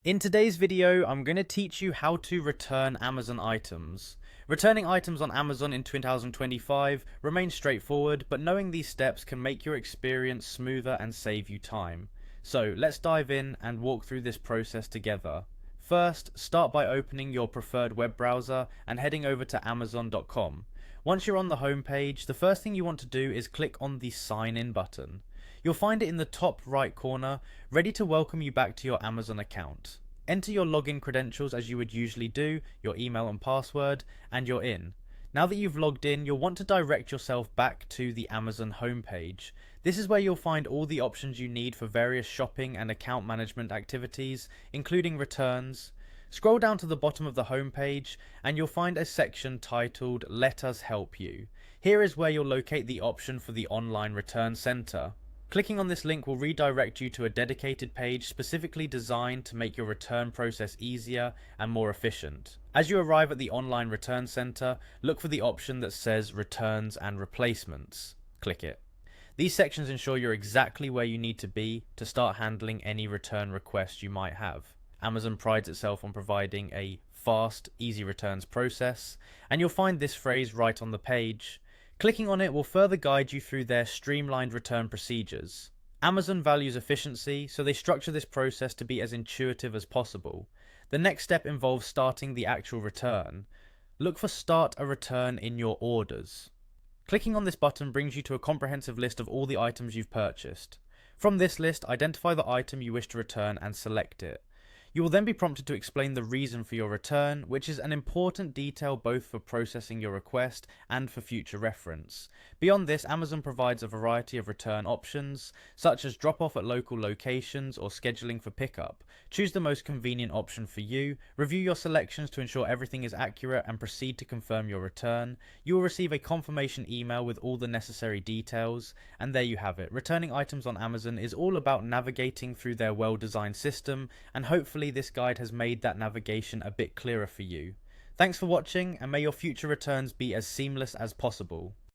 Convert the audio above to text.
In today's video, I'm going to teach you how to return Amazon items. Returning items on Amazon in 2025 remains straightforward, but knowing these steps can make your experience smoother and save you time. So let's dive in and walk through this process together. First, start by opening your preferred web browser and heading over to Amazon.com. Once you're on the home page, the first thing you want to do is click on the Sign In button. You'll find it in the top right corner, ready to welcome you back to your Amazon account. Enter your login credentials as you would usually do, your email and password, and you're in. Now that you've logged in, you'll want to direct yourself back to the Amazon homepage. This is where you'll find all the options you need for various shopping and account management activities, including returns. Scroll down to the bottom of the homepage and you'll find a section titled Let Us Help You. Here is where you'll locate the option for the online return center. Clicking on this link will redirect you to a dedicated page specifically designed to make your return process easier and more efficient. As you arrive at the online return center, look for the option that says Returns and Replacements. Click it. These sections ensure you're exactly where you need to be to start handling any return requests you might have. Amazon prides itself on providing a fast, easy returns process, and you'll find this phrase right on the page. Clicking on it will further guide you through their streamlined return procedures. Amazon values efficiency, so they structure this process to be as intuitive as possible. The next step involves starting the actual return. Look for Start a Return in your orders. Clicking on this button brings you to a comprehensive list of all the items you've purchased. From this list, identify the item you wish to return and select it. You will then be prompted to explain the reason for your return, which is an important detail both for processing your request and for future reference. Beyond this, Amazon provides a variety of return options, such as drop-off at local locations or scheduling for pickup. Choose the most convenient option for you, review your selections to ensure everything is accurate, and proceed to confirm your return. You will receive a confirmation email with all the necessary details, and there you have it. Returning items on Amazon is all about navigating through their well-designed system, and hopefully this guide has made that navigation a bit clearer for you. Thanks for watching, and may your future returns be as seamless as possible.